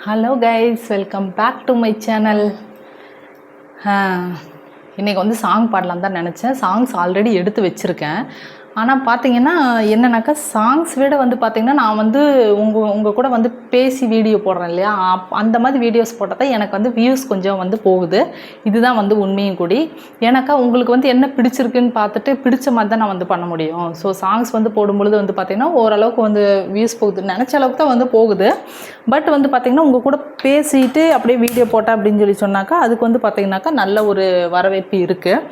Hello guys, welcome back to my channel. இன்றைக்கி வந்து song பாடலாம் தான் நினச்சேன். சாங்ஸ் ஆல்ரெடி எடுத்து வச்சுருக்கேன். ஆனால் பார்த்தீங்கன்னா என்னன்னாக்கா, சாங்ஸ் விட வந்து பார்த்திங்கன்னா நான் வந்து உங்கள் கூட வந்து பேசி வீடியோ போடுறேன் இல்லையா, அந்த மாதிரி வீடியோஸ் போட்டால் தான் எனக்கு வந்து வியூஸ் கொஞ்சம் வந்து போகுது. இதுதான் வந்து உண்மையும் கூடி. ஏன்னாக்கா உங்களுக்கு வந்து என்ன பிடிச்சிருக்குன்னு பார்த்துட்டு பிடிச்ச மாதிரி தான் நான் வந்து பண்ண முடியும். ஸோ சாங்ஸ் வந்து போடும்பொழுது வந்து பார்த்திங்கன்னா ஓரளவுக்கு வந்து வியூஸ் போகுது, நினச்ச அளவுக்கு தான் வந்து போகுது. பட் வந்து பார்த்திங்கன்னா உங்கள் கூட பேசிட்டு அப்படியே வீடியோ போட்டேன் அப்படின்னு சொல்லி சொன்னாக்கா அதுக்கு வந்து பார்த்திங்கனாக்கா நல்ல ஒரு வரவேற்பு இருக்குது.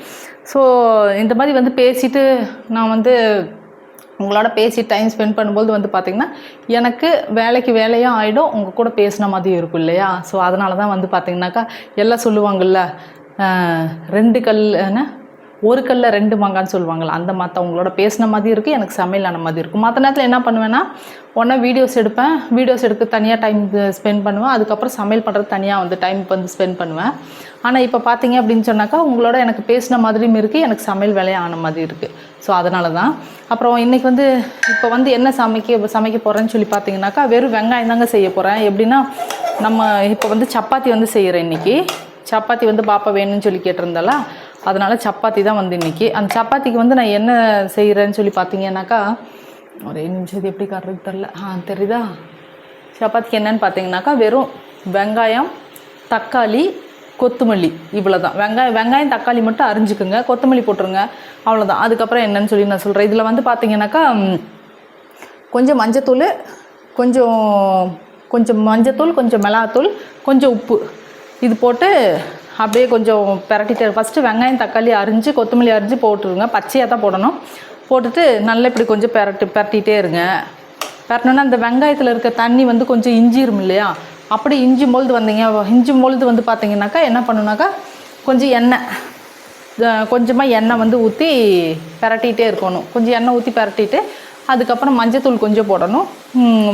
ஸோ இந்த மாதிரி வந்து பேசிட்டு நான் வந்து உங்களோட பேசி டைம் ஸ்பெண்ட் பண்ணும்போது வந்து பார்த்திங்கன்னா எனக்கு வேலைக்கு வேலையாக ஆகிடும், உங்கள் கூட பேசின மாதிரி இருக்கும் இல்லையா. ஸோ அதனால தான் வந்து பார்த்திங்கனாக்கா எல்லாம் சொல்லுவாங்கள்ல, ஒரு கல்ல ரெண்டு மாங்கான்னு சொல்லுவாங்கள்ல, அந்த மாதிரி உங்களோட பேசின மாதிரி இருக்குது, எனக்கு சமையலான மாதிரி இருக்கும். மற்ற நேரத்தில் என்ன பண்ணுவேன்னா, ஒன்றா வீடியோஸ் எடுப்பேன், வீடியோஸ் எடுக்க தனியாக டைம் ஸ்பெண்ட் பண்ணுவேன், அதுக்கப்புறம் சமையல் பண்ணுறது தனியாக வந்து டைம் வந்து ஸ்பெண்ட் பண்ணுவேன். ஆனால் இப்போ பார்த்தீங்க அப்படின்னு சொன்னாக்கா உங்களோட எனக்கு பேசின மாதிரியும் இருக்குது, எனக்கு சமையல் வேலையாக ஆன மாதிரி இருக்குது. ஸோ அதனால தான். அப்புறம் இன்றைக்கி வந்து இப்போ வந்து என்ன சமைக்க போகிறேன்னு சொல்லி பார்த்தீங்கன்னாக்கா வெறும் வெங்காயம் தாங்க செய்ய போகிறேன். எப்படின்னா, நம்ம இப்போ வந்து சப்பாத்தி வந்து செய்கிறேன். இன்றைக்கி சப்பாத்தி வந்து பாப்பா வேணும்னு சொல்லி கேட்டிருந்தால, அதனால் சப்பாத்தி தான் வந்து இன்றைக்கி. அந்த சப்பாத்திக்கு வந்து நான் என்ன செய்கிறேன்னு சொல்லி பார்த்தீங்கன்னாக்கா, ஒரே நிமிஷம் இது எப்படி காட்டுறது தெரில, தெரியுதா? சப்பாத்திக்கு என்னன்னு பார்த்தீங்கன்னாக்கா வெறும் வெங்காயம், தக்காளி, கொத்தமல்லி, இவ்வளோ தான். வெங்காயம் தக்காளி மட்டும் அரிஞ்சுக்குங்க, கொத்தமல்லி போட்டுருங்க, அவ்வளோதான். அதுக்கப்புறம் என்னன்னு சொல்லி நான் சொல்கிறேன். இதில் வந்து பார்த்தீங்கன்னாக்கா கொஞ்சம் மஞ்சத்தூள், கொஞ்சம் மஞ்சத்தூள், கொஞ்சம் மிளகாத்தூள், கொஞ்சம் உப்பு, இது போட்டு அப்படியே கொஞ்சம் பிரட்டிட்டு, ஃபஸ்ட்டு வெங்காயம் தக்காளி அரிஞ்சு கொத்தமல்லி அரிஞ்சு போட்டுருங்க, பச்சையாக தான் போடணும். போட்டுட்டு நல்லா இப்படி கொஞ்சம் பிரட்டிகிட்டே இருங்க. பிரட்டினோன்னா அந்த வெங்காயத்தில் இருக்க தண்ணி வந்து கொஞ்சம் இஞ்சிரும் இல்லையா, அப்படி இஞ்சும் பொழுது வந்து பார்த்தீங்கன்னாக்கா என்ன பண்ணுனாக்கா கொஞ்சமாக எண்ணெய் வந்து ஊற்றி பிரட்டிகிட்டே இருக்கணும். கொஞ்சம் எண்ணெய் ஊற்றி பிரட்டிட்டு அதுக்கப்புறம் மஞ்சத்தூள் கொஞ்சம் போடணும்.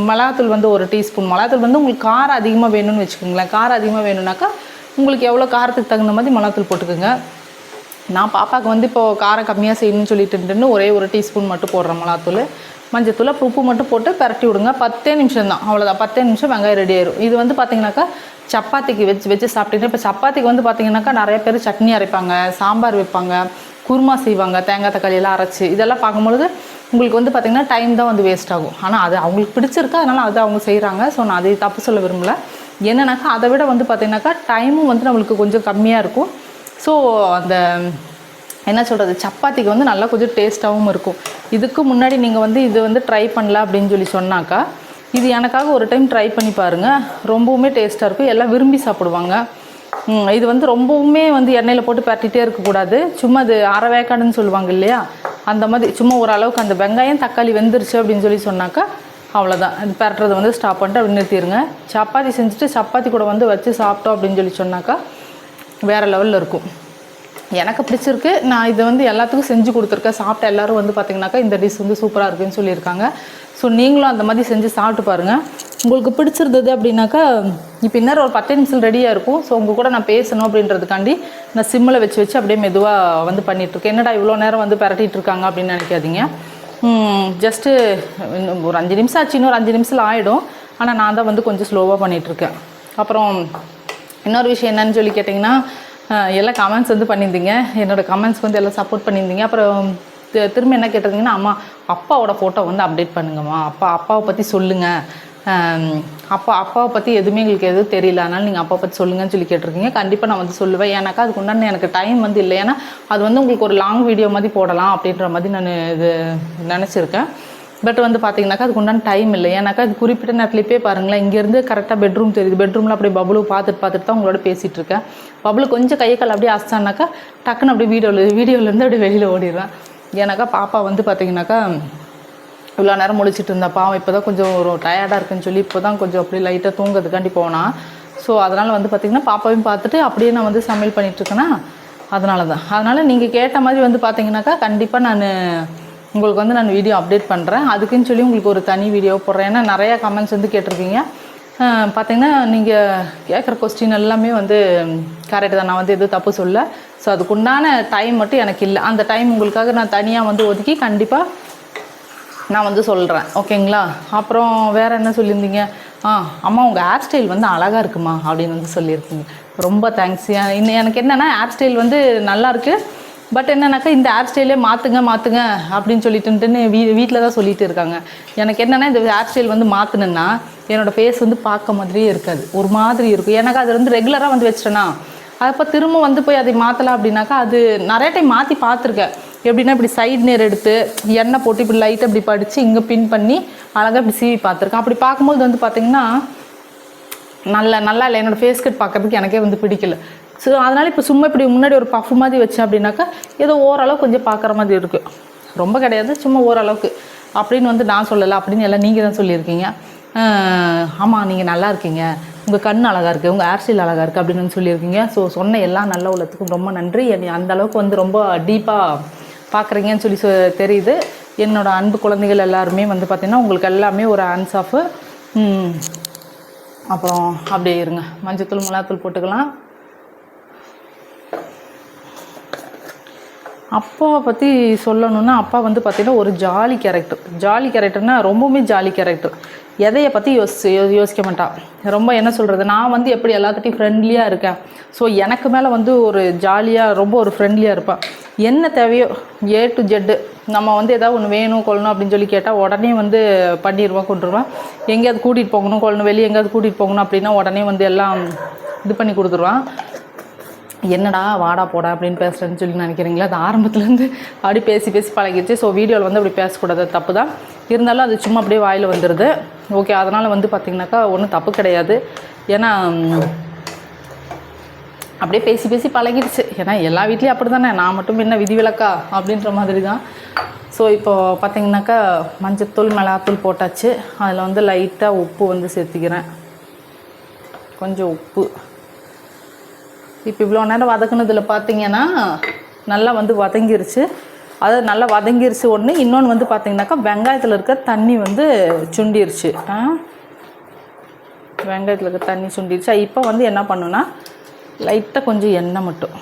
மிளகாத்தூள் வந்து 1 டீஸ்பூன். மிளகாத்தூள் வந்து உங்களுக்கு காரம் அதிகமாக வேணும்னு வச்சுக்கோங்களேன். காரம் அதிகமாக வேணும்னாக்கா உங்களுக்கு எவ்வளோ காரத்துக்கு தகுந்த மாதிரி மிளகாத்தூள் போட்டுக்கோங்க. நான் பாப்பாவுக்கு வந்து இப்போது காரம் கம்மியாக செய்யணும்னு சொல்லிட்டுன்னு ஒரே 1 டீஸ்பூன் மட்டும் போடுறேன் மிளகாத்தூள். மஞ்சத்தூள் அப்புறம் உப்பு மட்டும் போட்டு பரட்டி விடுங்க. 10 நிமிஷம் தான், அவ்வளோதான். 10 நிமிஷம் வெங்காயம் ரெடி ஆயிடும். இது வந்து பார்த்திங்கனாக்கா சப்பாத்திக்கு வச்சு சாப்பிட்டீங்கன்னா, இப்போ சப்பாத்திக்கு வந்து பார்த்திங்கனாக்கா நிறைய பேர் சட்னி அரைப்பாங்க, சாம்பார் வைப்பாங்க, குருமா செய்வாங்க, தேங்காய் தக்காளியெல்லாம் அரைச்சி. இதெல்லாம் பார்க்கும்பொழுது உங்களுக்கு வந்து பார்த்திங்கன்னா டைம் தான் வந்து வேஸ்ட் ஆகும். ஆனால் அது அவங்களுக்கு பிடிச்சிருக்கு, அதனால் அது அவங்க செய்கிறாங்க. ஸோ நான் அதை தப்பு சொல்ல விரும்பலை. என்னன்னாக்கா அதை விட வந்து பார்த்திங்கனாக்கா டைமும் வந்து நம்மளுக்கு கொஞ்சம் கம்மியாக இருக்கும். ஸோ அந்த என்ன சொல்கிறது, சப்பாத்திக்கு வந்து நல்லா கொஞ்சம் டேஸ்ட்டாகவும் இருக்கும். இதுக்கு முன்னாடி நீங்கள் வந்து இது வந்து ட்ரை பண்ணல அப்படின்னு சொல்லி சொன்னாக்கா, இது எனக்காக ஒரு டைம் ட்ரை பண்ணி பாருங்கள். ரொம்பவுமே டேஸ்ட்டாக இருக்கும், எல்லாம் விரும்பி சாப்பிடுவாங்க. இது வந்து ரொம்பவுமே வந்து எண்ணெயில் போட்டு பரட்டிகிட்டே இருக்கக்கூடாது. சும்மா அது அரை வேக்காடுன்னு சொல்லுவாங்க இல்லையா, அந்த மாதிரி சும்மா ஓரளவுக்கு அந்த வெங்காயம் தக்காளி வெந்துருச்சு அப்படின்னு சொல்லி சொன்னாக்கா அவ்வளோதான். அது பரட்டுறதை வந்து ஸ்டாப் பண்ணிட்டு அப்படி நிறுத்திடுங்க. சப்பாத்தி செஞ்சுட்டு சப்பாத்தி கூட வந்து வச்சு சாப்பிட்டோம் அப்படின்னு சொல்லி சொன்னாக்கா வேறு லெவலில் இருக்கும். எனக்கு பிடிச்சிருக்கு. நான் இதை வந்து எல்லாத்துக்கும் செஞ்சு கொடுத்துருக்கேன். சாப்பிட்ட எல்லோரும் வந்து பார்த்திங்கனாக்கா இந்த டிஷ் வந்து சூப்பராக இருக்குதுன்னு சொல்லியிருக்காங்க. ஸோ நீங்களும் அந்த மாதிரி செஞ்சு சாப்பிட்டு பாருங்கள். உங்களுக்கு பிடிச்சிருந்தது அப்படின்னாக்கா இப்போ இன்னும் ஒரு 10 நிமிஷம் ரெடியாக இருக்கும். ஸோ உங்கள் கூட நான் பேசணும் அப்படின்றதுக்காண்டி நான் சிம்மில் வச்சு அப்படியே மெதுவாக வந்து பண்ணிகிட்ருக்கேன். என்னடா இவ்வளோ நேரம் வந்து பரட்டிகிட்டு இருக்காங்க அப்படின்னு நினைக்காதீங்க. ஜஸ்ட்டு ஒரு 5 நிமிஷம் ஆச்சு, இன்னொரு 5 நிமிஷத்தில் ஆகிடும். ஆனால் நான் தான் வந்து கொஞ்சம் ஸ்லோவாக பண்ணிகிட்ருக்கேன். அப்புறம் இன்னொரு விஷயம் என்னன்னு சொல்லி கேட்டிங்கன்னா, எல்லாம் கமெண்ட்ஸ் வந்து பண்ணியிருந்தீங்க. என்னோடய கமெண்ட்ஸ்க்கு வந்து எல்லாம் சப்போர்ட் பண்ணியிருந்தீங்க. அப்புறம் திரும்ப என்ன கேட்டிருந்தீங்கன்னா, அம்மா அப்பாவோட ஃபோட்டோ வந்து அப்டேட் பண்ணுங்கம்மா, அப்பாவை பற்றி சொல்லுங்கள், அப்பாவை பற்றி எதுவுமே எங்களுக்கு எதுவும் தெரியல, அதனால் நீங்கள் அப்பாவை பற்றி சொல்லுங்கன்னு சொல்லி கேட்டிருக்கீங்க. கண்டிப்பாக நான் வந்து சொல்லுவேன். ஏன்னாக்கா அதுக்கு உண்டான எனக்கு டைம் வந்து இல்லை. ஏன்னா அது வந்து உங்களுக்கு ஒரு லாங் வீடியோ மாதிரி போடலாம் அப்படின்ற மாதிரி நான் இது நினச்சிருக்கேன். பட் வந்து பார்த்திங்கனாக்கா அதுக்கு உண்டான டைம் இல்லை. ஏன்னாக்கா அது குறிப்பிட்ட நேரத்துலேயே பாருங்களேன், இங்கேருந்து கரெக்டாக பெட்ரூம் தெரியுது. பெட்ரூமில் அப்படியே பபுளு பார்த்துட்டு தான் உங்களோட பேசிகிட்டு இருக்கேன். பபுளு கொஞ்சம் கையக்கால் அப்படியே அசானாக்கா டக்குன்னு அப்படியே வீடியோலேருந்து அப்படியே வெளியில் ஓடிடுவேன். ஏன்னாக்கா பாப்பா வந்து பார்த்திங்கனாக்கா இவ்வளோ நேரம் முழிச்சிட்டு இருந்தா, பாவம் இப்போ தான் கொஞ்சம் ஒரு டயர்டாக இருக்குன்னு சொல்லி இப்போ தான் கொஞ்சம் அப்படியே லைட்டாக தூங்குறதுக்காண்டி போனால். ஸோ அதனால் வந்து பார்த்திங்கன்னா பாப்பாவையும் பார்த்துட்டு அப்படியே நான் வந்து சமையல் பண்ணிகிட்ருக்கேன்னா அதனால் நீங்கள் கேட்ட மாதிரி வந்து பார்த்திங்கனாக்கா கண்டிப்பாக நான் உங்களுக்கு வந்து நான் வீடியோ அப்டேட் பண்ணுறேன். அதுக்குன்னு சொல்லி உங்களுக்கு ஒரு தனி வீடியோ போடுறேன். ஏன்னா நிறையா கமெண்ட்ஸ் வந்து கேட்டிருக்கீங்க. பார்த்திங்கன்னா நீங்கள் கேட்குற கொஸ்டின் எல்லாமே வந்து கரெக்டு தான், நான் வந்து எதுவும் தப்பு சொல்ல. ஸோ அதுக்குண்டான டைம் மட்டும் எனக்கு இல்லை. அந்த டைம் உங்களுக்காக நான் தனியாக வந்து ஒதுக்கி கண்டிப்பாக நான் வந்து சொல்கிறேன், ஓகேங்களா? அப்புறம் வேறு என்ன சொல்லியிருந்தீங்க, அம்மா உங்கள் ஹேர் ஸ்டைல் வந்து அழகாக இருக்குமா அப்படின்னு வந்து சொல்லியிருக்கீங்க. ரொம்ப தேங்க்ஸ். இன்னும் எனக்கு என்னென்னா ஹேர் ஸ்டைல் வந்து நல்லாயிருக்கு, பட் என்னன்னாக்கா இந்த ஹேர் ஸ்டைலே மாற்றுங்க அப்படின்னு சொல்லிட்டுன்னு வீட்டில் தான் சொல்லிட்டு இருக்காங்க. எனக்கு என்னென்னா இந்த ஹேர் ஸ்டைல் வந்து மாற்றினேன்னா என்னோடய ஃபேஸ் வந்து பார்க்க மாதிரியே இருக்காது, ஒரு மாதிரி இருக்கும். எனக்கு அது வந்து ரெகுலராக வந்து வச்சிட்டேன்னா அப்போ திரும்ப வந்து போய் அதை மாற்றலாம் அப்படின்னாக்கா அது நிறைய டைம் மாற்றி பார்த்துருக்கேன். எப்படின்னா இப்படி சைடு நேர் எடுத்து எண்ணெய் போட்டு இப்படி லைட்டாக இப்படி படித்து இங்கே பின் பண்ணி அழகாக இப்படி சீவி பார்த்துருக்கேன். அப்படி பார்க்கும்போது வந்து பார்த்திங்கன்னா நல்லா இல்லை, என்னோடய ஃபேஸ் கட் பார்க்குறதுக்கு எனக்கே வந்து பிடிக்கல. ஸோ அதனால் இப்போ சும்மா இப்படி முன்னாடி ஒரு பஃப் மாதிரி வச்சேன் அப்படின்னாக்கா ஏதோ ஓரளவு கொஞ்சம் பார்க்குற மாதிரி இருக்குது, ரொம்ப கிடையாது, சும்மா ஓரளவுக்கு அப்படின்னு வந்து நான் சொல்லலை, அப்படின்னு எல்லாம் நீங்கள் தான் சொல்லியிருக்கீங்க. ஆமாம் நீங்கள் நல்லா இருக்கீங்க, உங்கள் கண் அழகாக இருக்குது, உங்கள் ஹேர் ஸ்டைல் அழகாக இருக்குது அப்படின்னு சொல்லியிருக்கீங்க. ஸோ சொன்ன எல்லா நல்ல உள்ளத்துக்கும் ரொம்ப நன்றி. என்னை அந்தளவுக்கு வந்து ரொம்ப டீப்பாக பார்க்குறீங்கன்னு சொல்லி தெரியுது. என்னோடய அன்பு குழந்தைகள் எல்லாருமே வந்து பார்த்திங்கன்னா உங்களுக்கு எல்லாமே ஒரு ஹேண்ட்ஸ் ஆஃபு. அப்புறம் அப்படியே இருங்க, மஞ்சத்தூள் மிளகாத்தூள் போட்டுக்கலாம். அப்பாவை பற்றி சொல்லணுன்னா அப்பா வந்து பார்த்திங்கன்னா ஒரு ஜாலி கேரக்டர்னால் ரொம்பவுமே ஜாலி கேரக்டர். எதையை பற்றி யோசிக்க மாட்டான். ரொம்ப என்ன சொல்கிறது, நான் வந்து எப்படி எல்லாத்துட்டையும் ஃப்ரெண்ட்லியாக இருக்கேன். ஸோ எனக்கு மேலே வந்து ஒரு ஜாலியாக ரொம்ப ஒரு ஃப்ரெண்ட்லியாக இருப்பான். என்ன தேவையோ A to Z நம்ம வந்து எதாவது ஒன்று வேணும் கொள்ளணும் அப்படின்னு சொல்லி கேட்டால் உடனே வந்து பண்ணிடுவான், கொண்டுருவான். எங்கேயாவது கூட்டிகிட்டு போகணும் கொள்ளணும், வெளியே எங்கேயாவது கூட்டிகிட்டு போகணும் அப்படின்னா உடனே வந்து எல்லாம் இது பண்ணி கொடுத்துருவான். என்னடா வாடா போடா அப்படின்னு பேசுகிறேன்னு சொல்லி நினைக்கிறீங்களா? அது ஆரம்பத்துலேருந்து அப்படி பேசி பழகிடுச்சு. ஸோ வீடியோவில் வந்து அப்படி பேசக்கூடாது, தப்பு தான். இருந்தாலும் அது சும்மா அப்படியே வாயில் வந்துடுது. ஓகே, அதனால் வந்து பார்த்திங்கனாக்கா ஒன்றும் தப்பு கிடையாது. ஏன்னா அப்படியே பேசி பழகிடுச்சு. ஏன்னா எல்லா வீட்லேயும் அப்படி தானே, நான் மட்டும் என்ன விதிவிலக்கா அப்படின்ற மாதிரி தான். ஸோ இப்போது பார்த்திங்கனாக்கா மஞ்சத்தூள் மிளகாத்தூள் போட்டாச்சு. அதில் வந்து லைட்டாக உப்பு வந்து சேர்த்துக்கிறேன், கொஞ்சம் உப்பு. இப்போ இவ்வளோ நேரம் வதக்குனதில் பார்த்திங்கன்னா நல்லா வந்து வதங்கிருச்சு. அது நல்லா வதங்கிருச்சு ஒன்று. இன்னொன்று வந்து பார்த்திங்கனாக்கா வெங்காயத்தில் இருக்க தண்ணி வந்து சுண்டிருச்சு. வெங்காயத்தில் இருக்க தண்ணி சுண்டிருச்சு. இப்போ வந்து என்ன பண்ணுன்னா லைட்டாக கொஞ்சம் எண்ணெய் மட்டும்,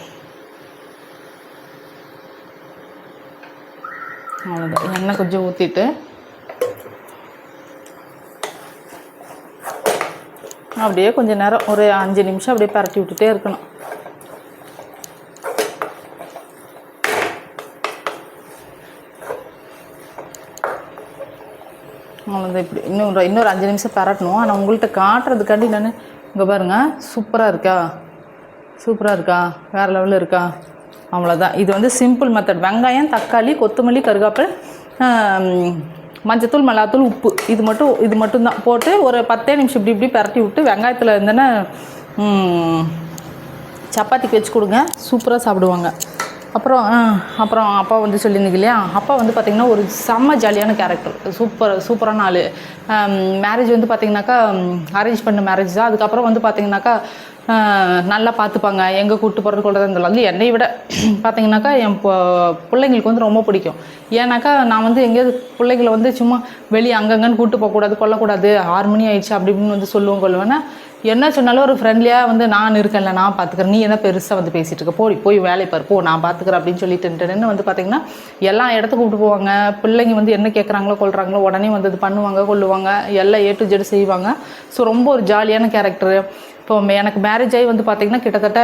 அவ்வளோதான், எண்ணெய் கொஞ்சம் ஊற்றிட்டு அப்படியே கொஞ்சம் நேரம் ஒரு 5 நிமிஷம் அப்படியே பரட்டி விட்டுட்டே இருக்கணும். அவ்வளோதான். இப்படி இன்னொரு 5 நிமிஷம் பரட்டணும். ஆனால் உங்கள்கிட்ட காட்டுறதுக்காண்டி நான் இங்கே பாருங்கள், சூப்பராக இருக்கா, வேறு லெவலில் இருக்கா. அவ்வளோதான். இது வந்து சிம்பிள் மெத்தட். வெங்காயம், தக்காளி, கொத்தமல்லி, கருவேப்பிலை, மஞ்சத்தூள், மிளகாத்தூள், உப்பு, இது மட்டும்தான் போட்டு ஒரு 10 நிமிஷம் இப்படி பரட்டி விட்டு வெங்காயத்தில் இருந்தேன்னா சப்பாத்திக்கு வச்சு கொடுங்க, சூப்பராக சாப்பிடுவாங்க. அப்புறம் அப்பா வந்து சொல்லியிருந்தீங்க இல்லையா, அப்பா வந்து பார்த்திங்கன்னா ஒரு செம்ம ஜாலியான கேரக்டர், சூப்பரான ஆள். மேரேஜ் வந்து பார்த்திங்கனாக்கா அரேஞ்ச் பண்ண மேரேஜ் தான். அதுக்கப்புறம் வந்து பார்த்திங்கனாக்கா நல்லா பார்த்துப்பாங்க. எங்கே கூப்பிட்டு போகிறது கொள்றது வந்து என்னை விட பார்த்திங்கனாக்கா என் பிள்ளைங்களுக்கு வந்து ரொம்ப பிடிக்கும். ஏன்னாக்கா நான் வந்து எங்கேயாவது பிள்ளைங்களை வந்து சும்மா வெளியே அங்கங்கன்னு கூப்பிட்டு போகக்கூடாது, கொல்லக்கூடாது, 6 மணி ஆயிடுச்சு அப்படி இப்படின்னு வந்து கொள்ளுவேன்னா என்ன சொன்னாலும் ஒரு ஃப்ரெண்ட்லியாக வந்து நான் இருக்கேன்ல, நான் பார்த்துக்கிறேன், நீ என்ன பெருசாக வந்து பேசிகிட்டு இருக்க, போய் வேலை பாரு, நான் பார்த்துக்கிறேன் அப்படின்னு சொல்லிட்டுன்னு வந்து பார்த்திங்கன்னா எல்லா இடத்துக்கு கூப்பிட்டு போவாங்க. பிள்ளைங்க வந்து என்ன கேட்குறாங்களோ கொள்கிறாங்களோ உடனே வந்து இது பண்ணுவாங்க, கொள்ளுவாங்க, எல்லாம் A to Z செய்வாங்க. ஸோ ரொம்ப ஒரு ஜாலியான கேரக்டரு. இப்போ எனக்கு மேரேஜ் ஆகி வந்து பார்த்திங்கன்னா கிட்டத்தட்ட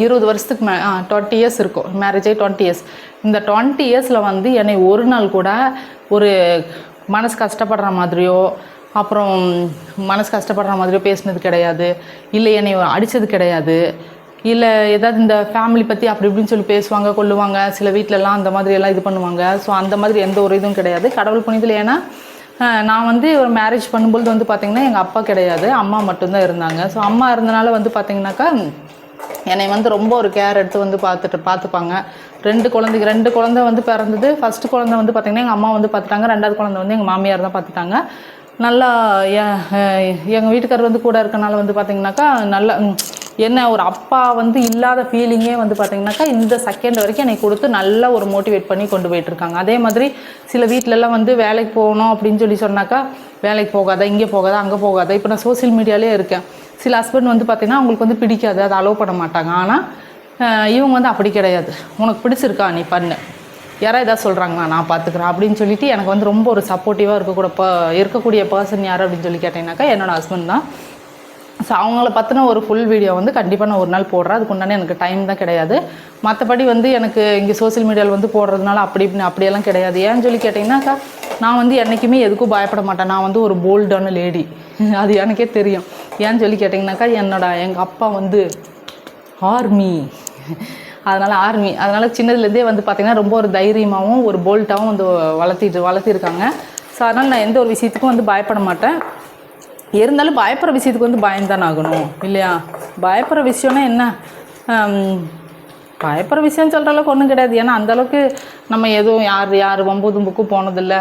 20 வருஷத்துக்கு 20 இயர்ஸ் இருக்கும். மேரேஜ் ஆகி 20 இயர்ஸ். இந்த 20 இயர்ஸில் வந்து என்னை ஒரு நாள் கூட ஒரு மனசு கஷ்டப்படுற மாதிரியோ அப்புறம் மனசு கஷ்டப்படுற மாதிரியோ பேசினது கிடையாது, இல்லை என்னை அடித்தது கிடையாது, இல்லை ஏதாவது இந்த ஃபேமிலி பற்றி அப்படி இப்படின்னு சொல்லி பேசுவாங்க, கொள்ளுவாங்க. சில வீட்டிலலாம் அந்த மாதிரியெல்லாம் இது பண்ணுவாங்க. ஸோ அந்த மாதிரி எந்த ஒரு இதுவும் கிடையாது, கடவுள் புண்ணியத்தில். ஏன்னா நான் வந்து ஒரு மேரேஜ் பண்ணும்போது வந்து பார்த்திங்கன்னா எங்கள் அப்பா கிடையாது, அம்மா மட்டும்தான் இருந்தாங்க. ஸோ அம்மா இருந்தனால வந்து பார்த்திங்கனாக்கா என்னை வந்து ரொம்ப ஒரு கேர் எடுத்து வந்து பார்த்துப்பாங்க. 2 குழந்தை வந்து பிறந்தது. ஃபஸ்ட்டு குழந்தை வந்து பார்த்திங்கன்னா எங்கள் அம்மா வந்து பார்த்துட்டாங்க. 2வது குழந்தை வந்து எங்கள் மாமியார் தான் பார்த்துட்டாங்க. நல்லா எங்கள் வீட்டுக்காரர் வந்து கூட இருக்கனால வந்து பார்த்திங்கனாக்கா நல்லா என்ன ஒரு அப்பா வந்து இல்லாத ஃபீலிங்கே வந்து பார்த்திங்கனாக்கா இந்த செகண்ட் வரைக்கும் என்னை கொடுத்து நல்லா ஒரு மோட்டிவேட் பண்ணி கொண்டு போயிட்டுருக்காங்க. அதே மாதிரி சில வீட்டிலலாம் வந்து வேலைக்கு போகணும் அப்படின்னு சொல்லி சொன்னாக்கா வேலைக்கு போகாத, இங்கே போகாத, அங்கே போகாத. இப்போ நான் சோசியல் மீடியாலே இருக்கேன். சில ஹஸ்பண்ட் வந்து பார்த்திங்கன்னா அவங்களுக்கு வந்து பிடிக்காது, அதை அலோவ் பண்ண மாட்டாங்க. ஆனால் இவங்க வந்து அப்படி கிடையாது. உனக்கு பிடிச்சிருக்கா நீ பண்ணு, யாராவது எதாவது சொல்கிறாங்களா நான் பார்த்துக்குறேன் அப்படின்னு சொல்லிட்டு எனக்கு வந்து ரொம்ப ஒரு சப்போர்ட்டிவாக இருக்கக்கூடிய பர்சன் யார் அப்படின்னு சொல்லி கேட்டிங்கனாக்கா என்னோடய ஹஸ்பண்ட் தான். ஸோ அவங்கள பற்றின ஒரு ஃபுல் வீடியோ வந்து கண்டிப்பாக நான் ஒரு நாள் போடுறேன். அதுக்கு உண்டானே எனக்கு டைம் தான் கிடையாது. மற்றபடி வந்து எனக்கு இங்கே சோசியல் மீடியாவில் வந்து போடுறதுனால அப்படியெல்லாம் கிடையாது. ஏன்னு சொல்லி கேட்டிங்கன்னாக்கா நான் வந்து என்றைக்குமே எதுக்கும் பயப்பட மாட்டேன். நான் வந்து ஒரு போல்டான லேடி, அது எனக்கே தெரியும். ஏன்னு சொல்லி கேட்டிங்கனாக்கா எங்கள் அப்பா வந்து ஆர்மி, அதனால் சின்னதுலேருந்தே வந்து பார்த்திங்கன்னா ரொம்ப ஒரு தைரியமாகவும் ஒரு போல்ட்டாகவும் வந்து வளர்த்திருக்காங்க. ஸோ அதனால் நான் எந்த ஒரு விஷயத்துக்கும் வந்து பயப்பட மாட்டேன். இருந்தாலும் பயப்படுற விஷயத்துக்கு வந்து பயம்தான் ஆகணும் இல்லையா? பயப்படுற விஷயம்னா என்ன, பயப்படுற விஷயம்னு சொல்கிற அளவுக்கு ஒன்றும் கிடையாது. ஏன்னா அந்தளவுக்கு நம்ம எதுவும் யார் வம்பு தும்புக்கும் போனதில்லை,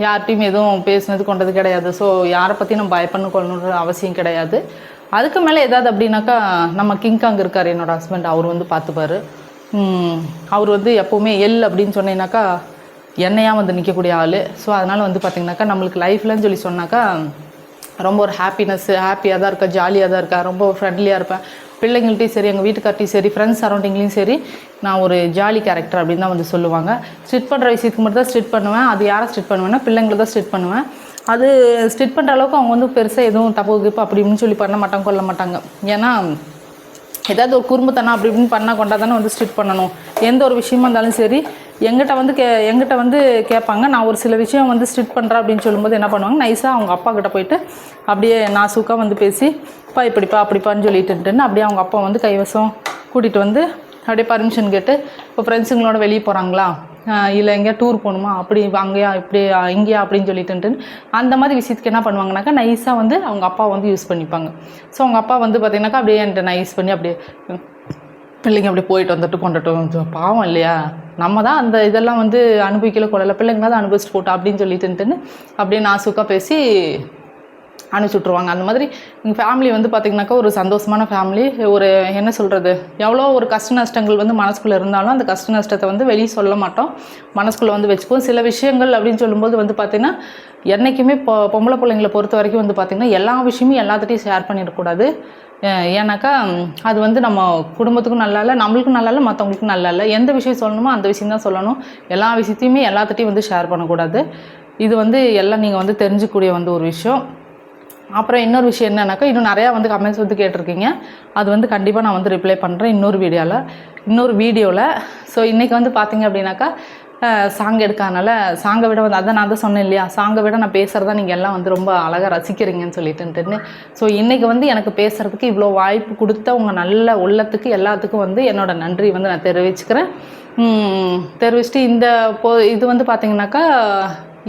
யார்கிட்டையும் எதுவும் பேசுனது கொண்டது கிடையாது. ஸோ யாரை பற்றி நம்ம பயப்படணும் கொள்ளணுன்ற அவசியம் கிடையாது. அதுக்கு மேலே ஏதாவது அப்படின்னாக்கா நம்ம கிங்காங் இருக்கார் என்னோடய ஹஸ்பண்ட், அவர் வந்து பார்த்துப்பார். அவர் வந்து எப்போவுமே அப்படின்னு சொன்னீங்கன்னாக்கா என்னையாக வந்து நிற்கக்கூடிய ஆள். ஸோ அதனால் வந்து பார்த்திங்கனாக்கா நம்மளுக்கு லைஃப்லன்னு சொல்லி சொன்னாக்கா ரொம்ப ஒரு ஹாப்பியாக தான் இருக்கா, ஜாலியாக தான் இருக்கா, ரொம்ப ஃப்ரெண்ட்லியாக இருப்பேன். பிள்ளைங்கள்ட்டையும் சரி, எங்கள் வீட்டுக்கார்ட்டையும் சரி, ஃப்ரெண்ட்ஸ் சரௌண்டிங்லேயும் சரி, நான் ஒரு ஜாலி கேரக்டர் அப்படின்னு தான் வந்து சொல்லுவாங்க. ஸ்ட்ரிட் பண்ணுற விஷயத்துக்கு மட்டும் தான் ஸ்ட்ரிட் பண்ணுவேன். அது யாரை ஸ்ட்ரிட் பண்ணுவேன்னா பிள்ளைங்களை தான் ஸ்ட்ரிட் பண்ணுவேன். அது ஸ்ட்ரிட் பண்ணுற அளவுக்கு அவங்க வந்து பெருசாக எதுவும் தப்பு கிப்பு அப்படின்னு சொல்லி பண்ண மாட்டாங்க, கொள்ள மாட்டாங்க. ஏன்னா ஏதாவது ஒரு குறும்புத்தனம் அப்படி இப்படின்னு பண்ணால் கொண்டா தானே வந்து ஸ்ட்ரிட் பண்ணணும். எந்த ஒரு விஷயமா இருந்தாலும் சரி எங்கிட்ட வந்து கேட்பாங்க. நான் ஒரு சில விஷயம் வந்து ஸ்ட்ரிட் பண்ணுறேன் அப்படின்னு சொல்லும்போது என்ன பண்ணுவாங்க, நைஸாக அவங்க அப்பா கிட்ட போயிட்டு அப்படியே நாசூக்காக வந்து பேசி அப்பா இப்படிப்பா அப்படிப்பான்னு சொல்லிட்டுன்னு அப்படியே அவங்க அப்பா வந்து கைவசம் கூட்டிகிட்டு வந்து அப்படியே பர்மிஷன் கேட்டு, இப்போ ஃப்ரெண்ட்ஸுங்களோட வெளியே போகிறாங்களா, இல்லை எங்கேயா டூர் போகணுமா, அப்படி அங்கேயா இப்படி இங்கேயா அப்படின்னு சொல்லிட்டுன்ட்டு அந்த மாதிரி விஷயத்துக்கு என்ன பண்ணுவாங்கனாக்கா நைஸாக வந்து அவங்க அப்பா வந்து யூஸ் பண்ணிப்பாங்க. ஸோ அவங்க அப்பா வந்து பார்த்திங்கனாக்கா அப்படியே என்கிட்ட நைஸ் பண்ணி அப்படியே பிள்ளைங்க அப்படி போயிட்டு வந்துட்டு கொண்டுட்டு பாவம் இல்லையா, நம்ம தான் அந்த இதெல்லாம் வந்து அனுபவிக்கல கொள்ளலை, பிள்ளைங்களாம் தான் அனுபவிச்சுட்டு போட்டோம் அப்படின்னு சொல்லிட்டுன்ட்டுன்னு அப்படியே நாசுக்காக பேசி அனுப்பிச்சி விட்ருவாங்க. அந்த மாதிரி எங்கள் ஃபேமிலி வந்து பார்த்திங்கனாக்கா ஒரு சந்தோஷமான ஃபேமிலி. ஒரு என்ன சொல்கிறது, எவ்வளோ ஒரு கஷ்ட நஷ்டங்கள் வந்து மனசுக்குள்ளே இருந்தாலும் அந்த கஷ்ட நஷ்டத்தை வந்து வெளியே சொல்ல மாட்டோம், மனசுக்குள்ளே வந்து வச்சுக்குவோம். சில விஷயங்கள் அப்படின்னு சொல்லும்போது வந்து பார்த்திங்கன்னா என்றைக்குமே பொம்பளை பிள்ளைங்களை பொறுத்த வரைக்கும் வந்து பார்த்திங்கன்னா எல்லா விஷயமும் எல்லாத்துட்டையும் ஷேர் பண்ணிடக்கூடாது. ஏன்னாக்கா அது வந்து நம்ம குடும்பத்துக்கும் நல்லா இல்லை, நம்மளுக்கும் நல்லா இல்லை, மற்றவங்களுக்கும் நல்லா இல்லை. எந்த விஷயம் சொல்லணுமோ அந்த விஷயம் தான் சொல்லணும். எல்லா விஷயத்தையுமே எல்லாத்துட்டையும் வந்து ஷேர் பண்ணக்கூடாது. இது வந்து எல்லாம் நீங்கள் வந்து தெரிஞ்சுக்கூடிய வந்து ஒரு விஷயம். அப்புறம் இன்னொரு விஷயம் என்னன்னாக்கா, இன்னும் நிறையா வந்து கமெண்ட்ஸ் வந்து கேட்டிருக்கீங்க. அது வந்து கண்டிப்பாக நான் வந்து ரிப்ளை பண்ணுறேன் இன்னொரு வீடியோவில். ஸோ இன்றைக்கி வந்து பார்த்திங்க அப்படின்னாக்கா சாங் எடுக்காதனால சாங்கை விட வந்து அதான் நான் தான் சொன்னேன் இல்லையா, சாங்கை விட நான் பேசுகிறதா நீங்கள் எல்லாம் வந்து ரொம்ப அழகாக ரசிக்கிறீங்கன்னு சொல்லிட்டுன்னு. ஸோ இன்றைக்கி வந்து எனக்கு பேசுகிறதுக்கு இவ்வளோ வாய்ப்பு கொடுத்த உங்கள் நல்ல உள்ளத்துக்கு எல்லாத்துக்கும் வந்து என்னோடய நன்றி வந்து நான் தெரிவிச்சுக்கிறேன். தெரிவிச்சுட்டு இது வந்து பார்த்திங்கனாக்கா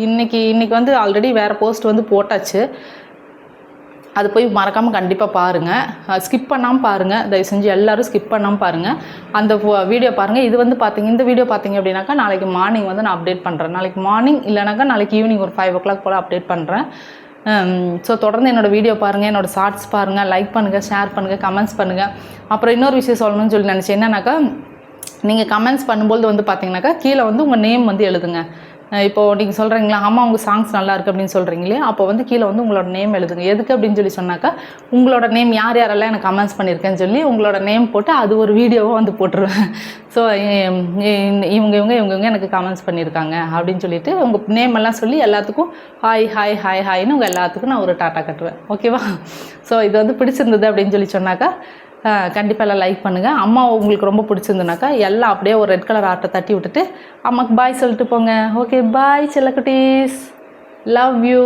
இன்றைக்கி வந்து ஆல்ரெடி வேறு போஸ்ட் வந்து போட்டாச்சு. அது போய் மறக்காமல் கண்டிப்பாக பாருங்கள், ஸ்கிப் பண்ணாமல் பாருங்கள், தயவு செஞ்சு எல்லோரும் ஸ்கிப் பண்ணாமல் பாருங்கள், அந்த வீடியோ பாருங்கள். இது வந்து இந்த வீடியோ பார்த்திங்க அப்படின்னாக்கா நாளைக்கு மார்னிங் வந்து நான் அப்டேட் பண்ணுறேன். நாளைக்கு மார்னிங் இல்லைனாக்கா நாளைக்கு ஈவினிங் ஒரு 5 o'clock போல் அப்டேட் பண்ணுறேன். ஸோ தொடர்ந்து என்னோடய வீடியோ பாருங்கள், என்னோடய ஷார்ட்ஸ் பாருங்கள், லைக் பண்ணுங்கள், ஷேர் பண்ணுங்கள், கமெண்ட்ஸ் பண்ணுங்கள். அப்புறம் இன்னொரு விஷயம் சொல்லணும்னு சொல்லி நினச்சேன். என்னன்னாக்கா நீங்கள் கமெண்ட்ஸ் பண்ணும்போது வந்து பார்த்திங்கனாக்கா கீழே வந்து உங்கள் நேம் வந்து எழுதுங்க. இப்போது நீங்கள் சொல்கிறீங்களா, ஆமாம் உங்கள் சாங்ஸ் நல்லா இருக்குது அப்படின்னு சொல்கிறீங்களே, அப்போ வந்து கீழே வந்து உங்களோட நேம் எழுதுங்க. எதுக்கு அப்படின்னு சொல்லி சொன்னாக்கா உங்களோட நேம் யாரெல்லாம் எனக்கு கமெண்ட்ஸ் பண்ணியிருக்கேன்னு சொல்லி உங்களோட நேம் போட்டு அது ஒரு வீடியோவாக வந்து போட்டுருவேன். ஸோ இவங்க எனக்கு கமெண்ட்ஸ் பண்ணியிருக்காங்க அப்படின்னு சொல்லிட்டு உங்கள் நேம் எல்லாம் சொல்லி எல்லாத்துக்கும் ஹாய்ன்னு உங்கள் எல்லாத்துக்கும் நான் ஒரு டாட்டா கட்டுவேன். ஓகேவா? ஸோ இது வந்து பிடிச்சிருந்தது அப்படின்னு சொல்லி சொன்னாக்கா கண்டிப்பாக எல்லாம் லைக் பண்ணுங்கள். அம்மா உங்களுக்கு ரொம்ப பிடிச்சிருந்துனாக்கா எல்லாம் அப்படியே ஒரு ரெட் கலர் ஆட்டை தட்டி விட்டுட்டு அம்மாவுக்கு பாய் சொல்லிட்டு போங்க. ஓகே, பாய் செல்லக்குட்டீஸ், லவ் யூ.